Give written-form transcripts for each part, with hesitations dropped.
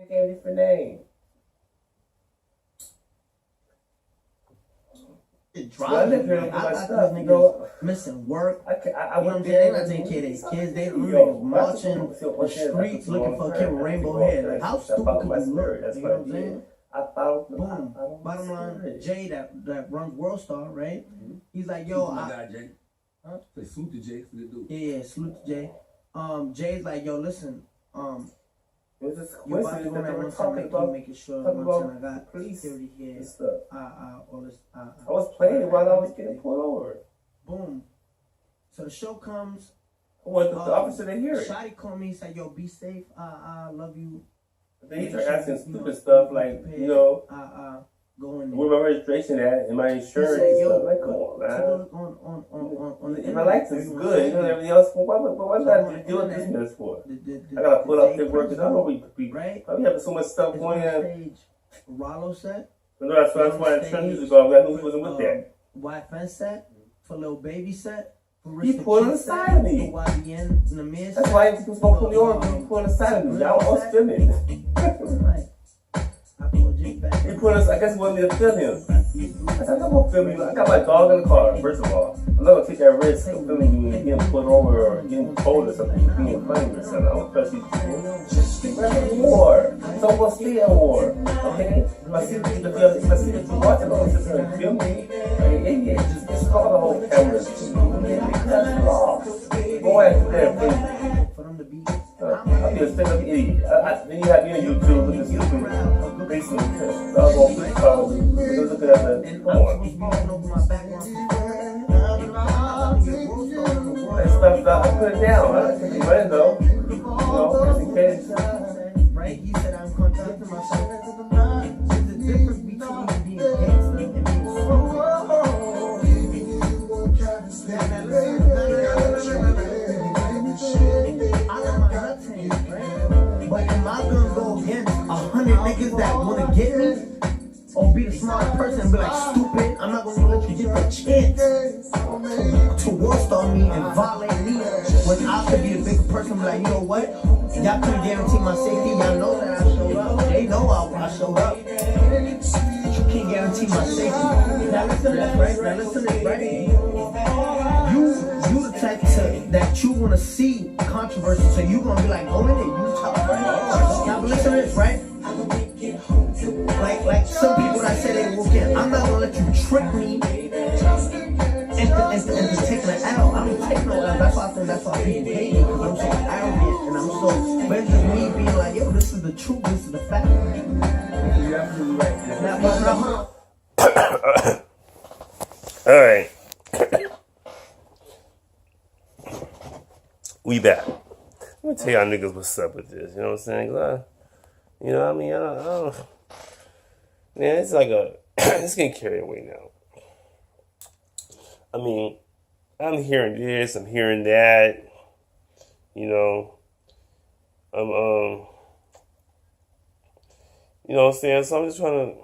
gave a different name. It drives me. Like, I got these niggas missing work. You know what I'm saying? They not taking care of their kids. They niggas marching the streets looking for a kid with rainbow hair. Like, how stupid could you look? You know what I'm saying? Boom. Bottom line, Jay that runs World Star, right? He's like, yo, my guy Jay. Huh? Say salute to Jay for the dude. Yeah, salute to Jay. Jay's like, yo, listen, It was just you about to go there one time, like, you making sure one time I got security here, all this, I was playing it while I was getting pulled over. Boom. So the show comes. I want the officer to hear it. Shotty called me, he said, yo, be safe, I love you. Then he started asking stupid stuff like, you know, go in there. where my registration at and my insurance and stuff. Like, come on, man. On the my license is good. You know, everything else. What's that deal with this mess for? I gotta pull up paperwork because I know we having so much stuff going on. Rollo set. No, that's why 10 years ago I knew he wasn't with that. White fence set for little baby set. He pulled on the side of me. That's why he was supposed to pull me over. He pulled on the side of me. I was filming. He put us, I guess he wanted me to film him. I said, I'm not gonna film you. I got my dog in the car, first of all. I'm not gonna take that risk of filming you and getting put over or getting cold or something. Being funny or something. I don't trust these people. We're in war. So we'll stay in war. Okay? If I see that you watching all this and film me, like an idiot, just call the whole camera. Cut it off. Go after that. I'll be a straight-up idiot. Then you have me on YouTube looking stupid. Basically, I'll go for the car. Because looking at the, come on. That stuff, I put it down. I take it right though. You know, just in case. Right? He said I'm contracting myself. There's a difference between being gangster and being stupid. But am I gonna go against 100 niggas that wanna get me? Or be the smart person and be like, stupid, I'm not gonna let you get the chance to worst on me and violate me when I could be the bigger person and be like, you know what? Y'all couldn't guarantee my safety, y'all know that I showed up. They know I showed up. But you can't guarantee my safety. Now listen to this, right? Now listen to this, right? You the type that you wanna see controversy, so you gonna be like, go in there, you tough, right? Now but listen to this, right? Like some people that say they will get, I'm not gonna let you trick me and taking an L. I don't take no L. That's why people hate me, because I'm so arrogant and I'm so, but it's just me being like, yo, this is the truth, this is the fact. You're absolutely right. Now, all right. We back. Let me tell y'all niggas what's up with this. You know what I'm saying? You know what I mean? I don't. Man, it's like it's getting carried away now. I mean, I'm hearing this, I'm hearing that. You know, you know what I'm saying? So I'm just trying to.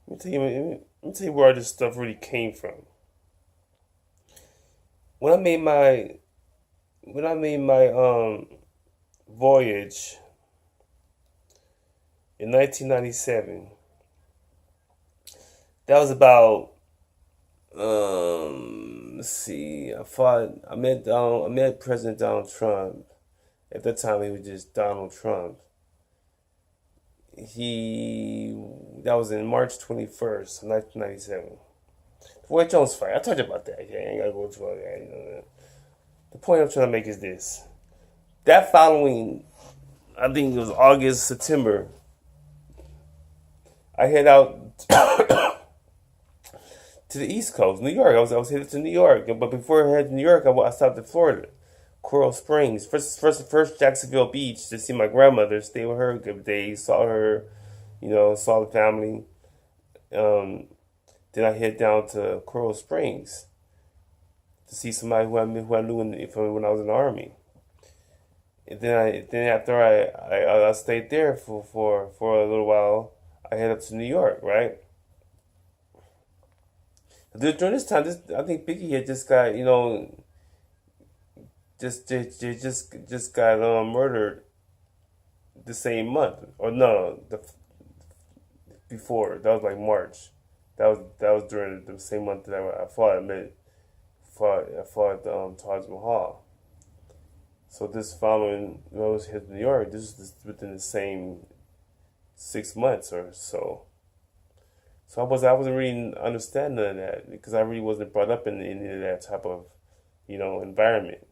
Let me tell you where all this stuff really came from. When I made my voyage in 1997, that was about let's see, I met President Donald Trump. At that time he was just Donald Trump. That was in March 21st, 1997. The Floyd Jones fight. I told you about that. Yeah, I ain't gotta go into all that. You know that. The point I'm trying to make is this. That following, I think it was August, September, I head out to the East Coast, New York. I was headed to New York. But before I headed to New York, I stopped at Florida. Coral Springs. First Jacksonville Beach to see my grandmother, stay with her a good day, saw her, you know, saw the family. Then I head down to Coral Springs to see somebody who I knew from when I was in the Army. And then after I stayed there for a little while, I head up to New York, right? During this time, I think Biggie had just got, you know, just got murdered the same month, or no, before that was like March. That was during the same month that I fought. I fought Taj Mahal. So this following, when I was hit New York, this is within the same 6 months or so. So I wasn't really understanding none of that because I really wasn't brought up in any of that type of, environment.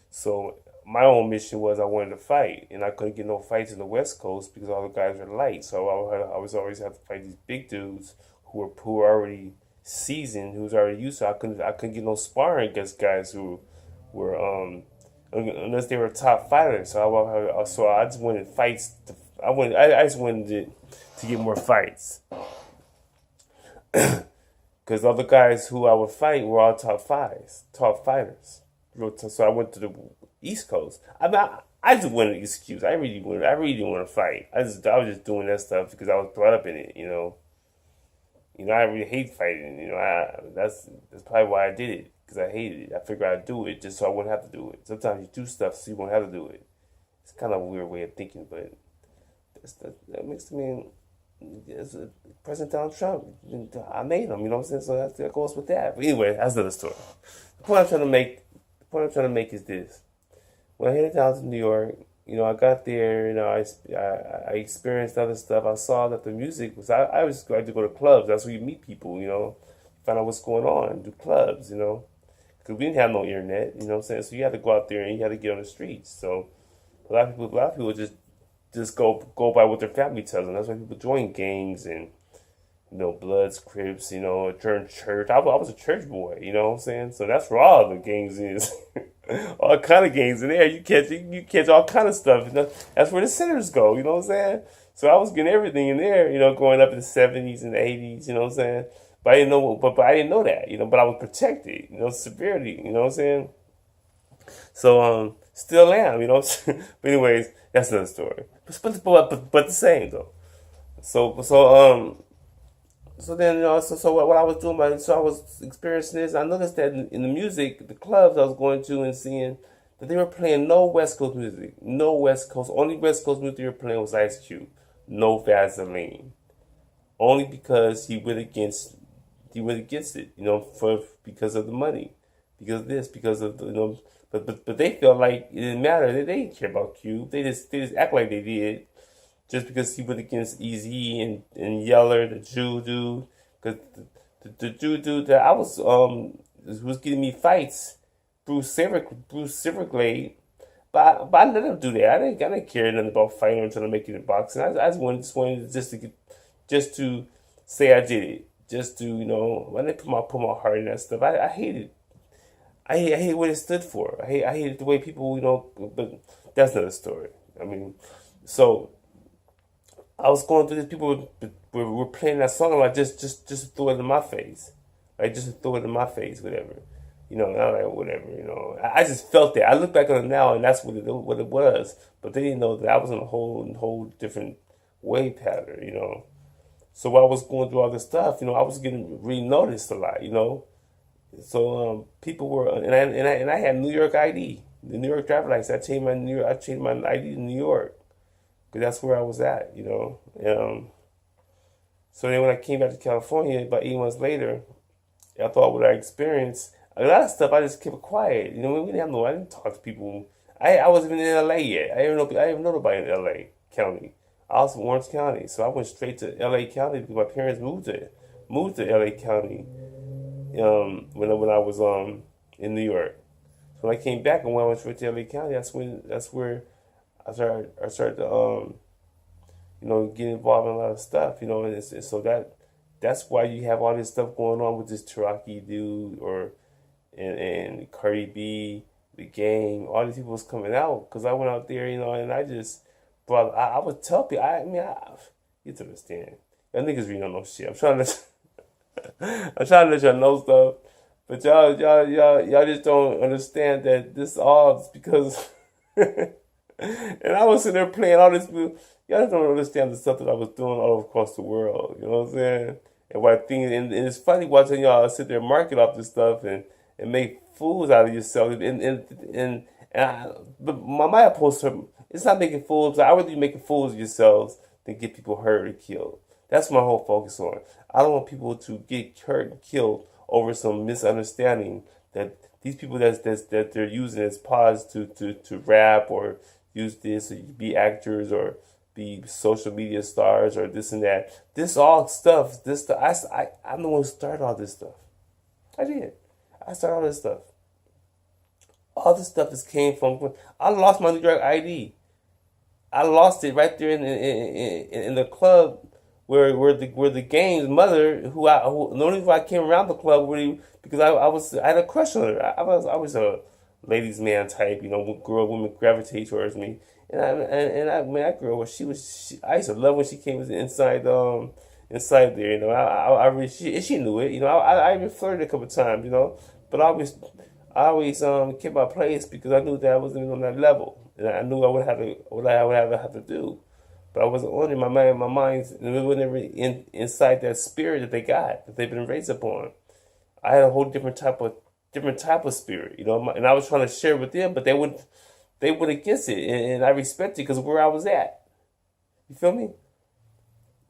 So my own mission was I wanted to fight, and I couldn't get no fights in the West Coast because all the guys are light. So I was always have to fight these big dudes who were already seasoned, who was already used to. I couldn't get no sparring against guys who were unless they were top fighters. So I just wanted fights. I just wanted to get more fights. Because all the guys who I would fight were all top fighters. So I went to the East Coast. I just wanted an excuse. I really didn't want to fight. I was just doing that stuff because I was brought up in it. I really hate fighting. That's probably why I did it, because I hated it. I figured I'd do it just so I wouldn't have to do it. Sometimes you do stuff so you won't have to do it. It's kind of a weird way of thinking, but that makes me. President Donald Trump, I made him, you know what I'm saying? So that goes with that. But anyway, that's another story. The point I'm trying to make is this. When I headed down to New York, I got there, I experienced other stuff. I saw that the music was, I was like to go to clubs. That's where you meet people, find out what's going on, do clubs, because we didn't have no internet, you know what I'm saying? So you had to go out there and you had to get on the streets. So a lot of people just go by what their family tells them. That's why people join gangs and, Bloods, Crips, turn church. I was a church boy, you know what I'm saying? So that's where all the gangs is. All kind of gangs in there. You catch all kind of stuff. That's where the sinners go, you know what I'm saying? So I was getting everything in there, growing up in the 70s and the 80s, you know what I'm saying? But I didn't know, but I didn't know that, but I was protected, severely, you know what I'm saying? So, still am, But anyways, that's another story. But the same though. So then, so what I was doing, so I was experiencing this. I noticed that in the music, the clubs I was going to and seeing, that they were playing no West Coast music. No West Coast. Only West Coast music they were playing was Ice Cube. No Vaseline. Only because he went against it, because of the money. Because of this, because of the, but they felt like it didn't matter. They didn't care about Cube. They just act like they did. Just because he went against Easy and Yeller, the Jew dude, because the Jew dude that I was was getting me fights, Bruce Silverglade, but I let him do that. I didn't care nothing about fighting until I make it in boxing. I just wanted just to say I did it, just to I didn't put my heart in that stuff. I hated. I hate what it stood for. I hated the way people but that's another story. I mean, so. I was going through this. People were playing that song. Like just throw it in my face, like just throw it in my face, whatever. And I'm like whatever. I just felt that. I look back on it now, and that's what it was. But they didn't know that I was in a whole different wave pattern. So while I was going through all this stuff, I was getting really noticed a lot. So people were, and I had New York ID, the New York driver license. I changed my ID to New York. Because that's where I was at, So then when I came back to California about 8 months later, I thought what I experienced, a lot of stuff I just kept quiet. I didn't talk to people. I wasn't even in LA yet. I didn't know nobody in LA County. I was from Orange County, so I went straight to LA County because my parents moved to LA County when I was in New York. So when I came back and when I went straight to LA County, that's where I started to, get involved in a lot of stuff, and so that's why you have all this stuff going on with this Taraki dude and Cardi B, the Game, all these people was coming out because I went out there, and I just brought. I would tell people. You have to understand, y'all niggas really don't know shit. I'm trying to let y'all know stuff, but y'all just don't understand that this all is because. And I was sitting there playing all this. Y'all just don't understand the stuff that I was doing all across the world. You know what I'm saying? And it's funny watching y'all sit there and market off this stuff and make fools out of yourself. But my post It's not making fools. I would be making fools of yourselves than get people hurt or killed. That's my whole focus on. I don't want people to get hurt and killed over some misunderstanding that these people that they're using as pods to rap or use this or be actors or be social media stars or this and that. This all stuff. I'm the one who started all this stuff. I did. I started all this stuff. All this stuff just came from. I lost my New York ID. I lost it right there in the club where the game's mother, the only reason why I came around the club really because I had a crush on her. I was a ladies man type, women gravitate towards me, and that girl I used to love when she came inside there, I really she knew it, I even flirted a couple times, but I always kept my place because I knew that I wasn't on that level. And I knew I would have to what I would have to do, but I wasn't on it. My mind, and it wasn't inside that spirit that they've been raised upon. I had a whole different type of spirit, and I was trying to share with them, but they went against it, and I respect it because of where I was at. You feel me?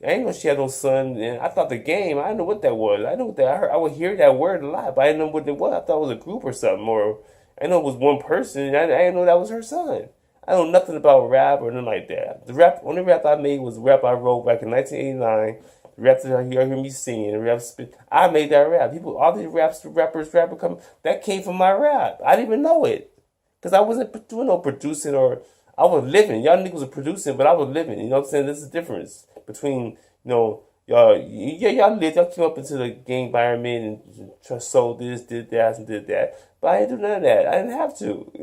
I ain't know she had no son, and I thought the game. I didn't know what that was. I knew what that I would hear that word a lot, but I didn't know what it was. I thought it was a group or something, or I know it was one person. I didn't know that was her son. I know nothing about rap or nothing like that. The only rap I made was the rap I wrote back in 1989. The rap that you hear me singing, the rap I made that rap. All these rappers come. That came from my rap. I didn't even know it because I wasn't doing no producing or I was living. Y'all niggas were producing, but I was living. You know what I'm saying? There's a difference between y'all lived. Y'all came up into the gang environment and just sold this, did that, and did that. But I didn't do none of that. I didn't have to. I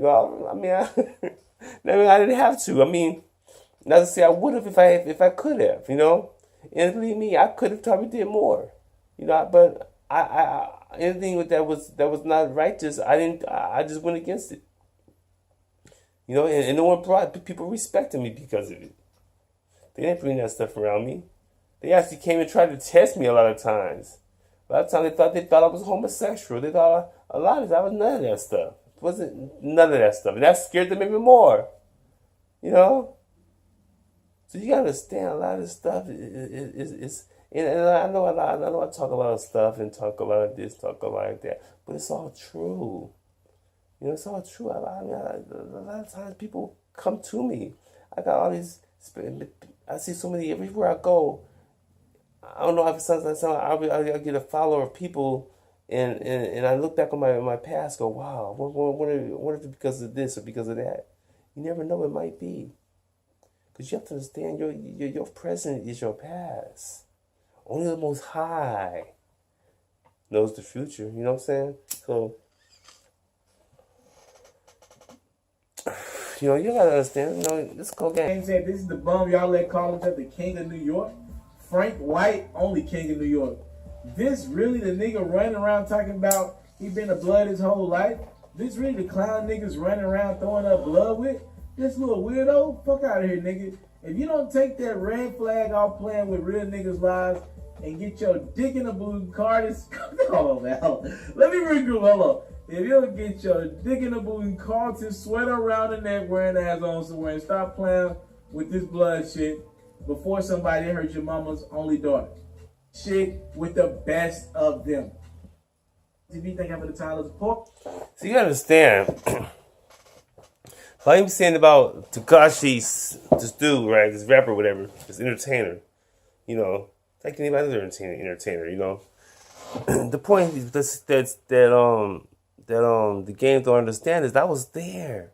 didn't have to. Not to say I would have if I could have. And believe me, I could have probably did more. But I anything that was not righteous, I just went against it. And no one brought people respected me because of it. They didn't bring that stuff around me. They actually came and tried to test me a lot of times. A lot of times they thought I was homosexual. They thought a lot of that was none of that stuff. It wasn't none of that stuff. And that scared them even more. So you gotta understand a lot of this stuff is and I know I talk a lot of stuff and talk a lot of this, talk a lot of that, but it's all true. It's all true. A lot of times people come to me. I got all these. I see so many everywhere I go. I don't know if it sounds like I get a follower of people, and I look back on my past. Go, wow, what if it's because of this or because of that? You never know. It might be. Because you have to understand your present is your past. Only the Most High knows the future. You know what I'm saying? So, you gotta understand. Let's go game. Said this is the bum y'all let call himself the king of New York. Frank White, only king of New York. This really the nigga running around talking about he been a blood his whole life? This really the clown niggas running around throwing up blood with? This little weirdo? Fuck out of here, nigga. If you don't take that red flag off playing with real niggas' lives and get your dick in a blue car, hold on, man. Let me regroup. Hold on. If you don't get your dick in a blue Carlton sweater around the neck, wearing ass on somewhere, and stop playing with this blood shit before somebody hurt your mama's only daughter. Shit with the best of them. If you think I'm the Tyler's pork. So you understand. Like I'm saying about Tekashi's, this dude, right? This rapper, whatever, this entertainer, like anybody other entertainer, The point is that the game don't understand is I was there.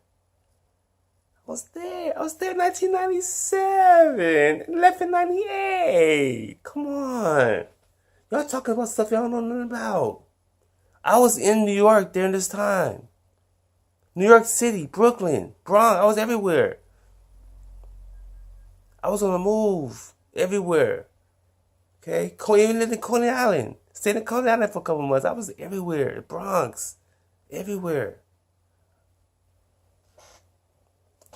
I was there in 1997, left in 98. Come on. Y'all talking about stuff y'all don't know nothing about. I was in New York during this time. New York City, Brooklyn, Bronx, I was everywhere. I was on the move everywhere. Okay? Even lived in Coney Island. Stayed in Coney Island for a couple months. I was everywhere. The Bronx. Everywhere.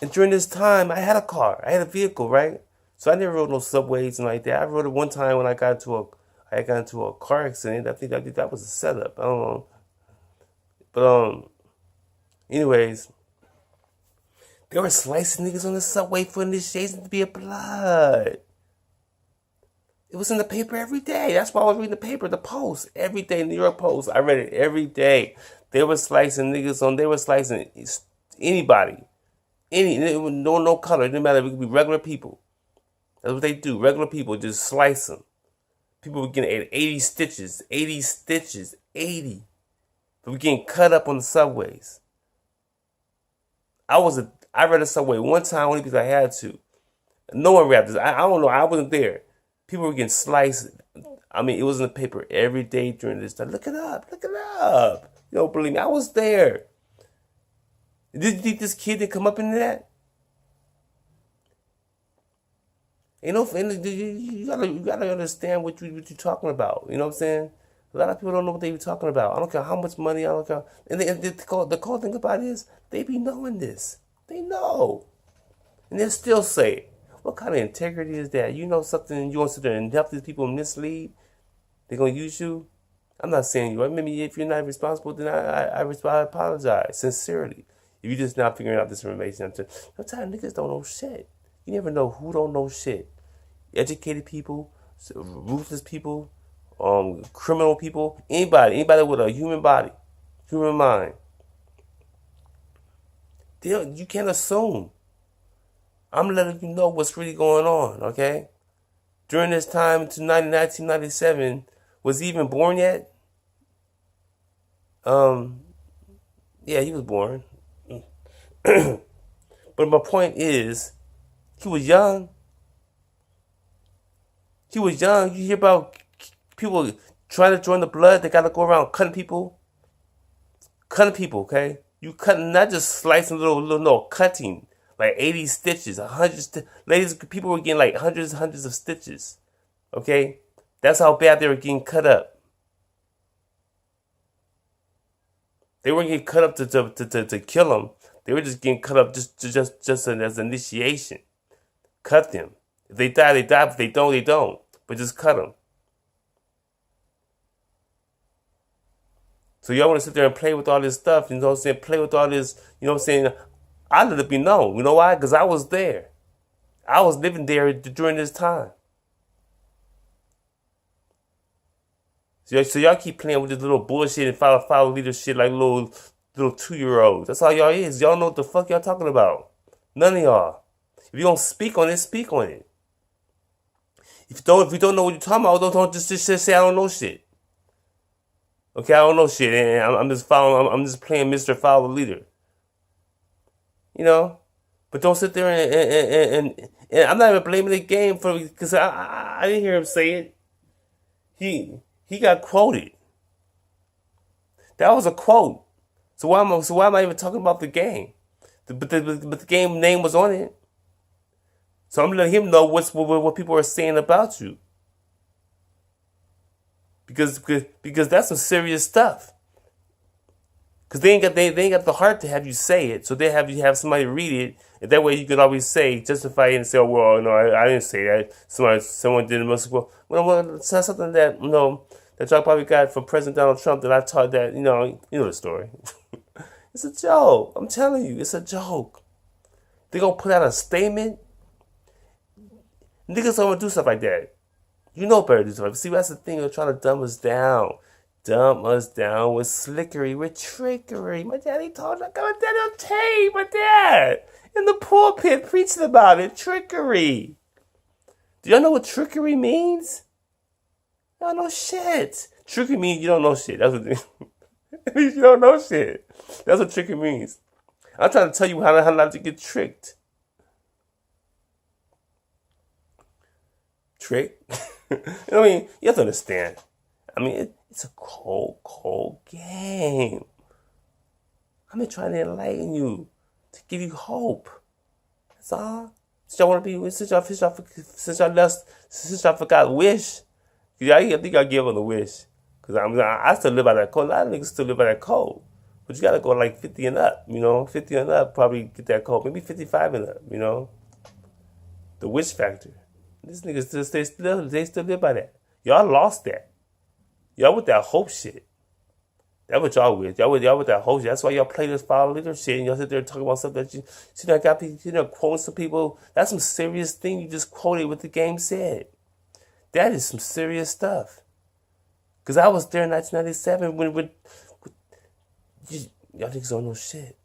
And during this time, I had a car. I had a vehicle, right? So I never rode no subways and like that. I rode it one time when I got into a car accident. I think that was a setup. I don't know. But anyways, They were slicing niggas on the subway for initiation to be a blood. It was in the paper every day. That's why I was reading the paper, the Post, every day, New York Post. I read it every day. They were slicing niggas on. They were slicing anybody, no color. It didn't matter. It could be regular people. That's what they do. Regular people just slice them. People were getting 80 stitches, 80 stitches, 80. They were getting cut up on the subways. I read a subway one time only because I had to. No one read this. I don't know. I wasn't there. People were getting sliced. I mean, it was in the paper every day during this time. Look it up. Look it up. You don't believe me? I was there. Did you think this kid didn't come up into that? You know, you gotta understand what you're talking about. You know what I'm saying? A lot of people don't know what they be talking about. I don't care how much money. I don't care. And the cool thing about it is they be knowing this. They know, and they'll still say it. What kind of integrity is that? You know something, and you want to sit there and help these people mislead? They're gonna use you. I'm not saying you. Maybe if you're not responsible, then I apologize sincerely. If you're just not figuring out this information, sometimes niggas don't know shit. You never know who don't know shit. Educated people, ruthless people, criminal people, anybody with a human body, human mind. You can't assume. I'm letting you know what's really going on, okay? During this time to 1997, was he even born yet? Yeah, he was born. But my point is, he was young. He was young. You hear about people trying to join the blood, they gotta go around cutting people. Cutting people, okay? You cutting, not just slicing no, cutting. Like 80 stitches, 100 ladies, people were getting like hundreds of stitches. Okay? That's how bad they were getting cut up. They weren't getting cut up to kill them. They were just getting cut up just as initiation. Cut them. If they die, they die. If they don't, they don't. But just cut them. So y'all want to sit there and play with all this stuff, you know what I'm saying? Play with all this, you know what I'm saying? I let it be known. You know why? Because I was there. I was living there during this time. So y'all keep playing with this little bullshit and follow leader shit like little 2-year-olds. That's all y'all is. Y'all know what the fuck y'all talking about. None of y'all. If you don't speak on it, speak on it. If you don't know what you're talking about, don't just say I don't know shit. Okay, I don't know shit, and I'm just playing Mr. Follow Leader. You know, but don't sit there and I'm not even blaming the game for, because I didn't hear him say it. He got quoted. That was a quote. So why am I even talking about the game? But the game name was on it. So I'm letting him know what people are saying about you. Because that's some serious stuff. Because they ain't got the heart to have you say it, so they have you have somebody read it, and that way you can always justify it and say, oh, well, no, I didn't say that. Someone did it. Well, it's something that that y'all probably got from President Donald Trump that I taught that you know the story. It's a joke. I'm telling you, it's a joke. They gonna put out a statement. Niggas don't do stuff like that. You know better to do stuff. See, that's the thing. They're trying to dumb us down. Dumb us down with slickery, with trickery. My daddy told me, I got my daddy on tape, my dad, in the pulpit preaching about it. Trickery. Do y'all know what trickery means? Y'all know shit. Trickery means you don't know shit. That's what it means. You don't know shit. That's what trickery means. I'm trying to tell you how not to get tricked. Tricked? I mean, you have to understand. I mean, it's a cold game. I'm just trying to enlighten you, to give you hope. That's all. Since y'all want to be, since y'all forgot wish, I think I give them the wish. Because I still live by that code. A lot of niggas still live by that code. But you got to go like 50 and up, 50 and up, probably get that code. Maybe 55 and up, The wish factor. These niggas, they still live by that. Y'all lost that. Y'all with that hope shit. That's what y'all with. Y'all with that whole shit. That's why y'all play this file leader shit and y'all sit there talking about stuff that you see that got people, quoting some people. That's some serious thing you just quoted what the game said. That is some serious stuff. Cause I was there in 1997 when y'all niggas don't know shit.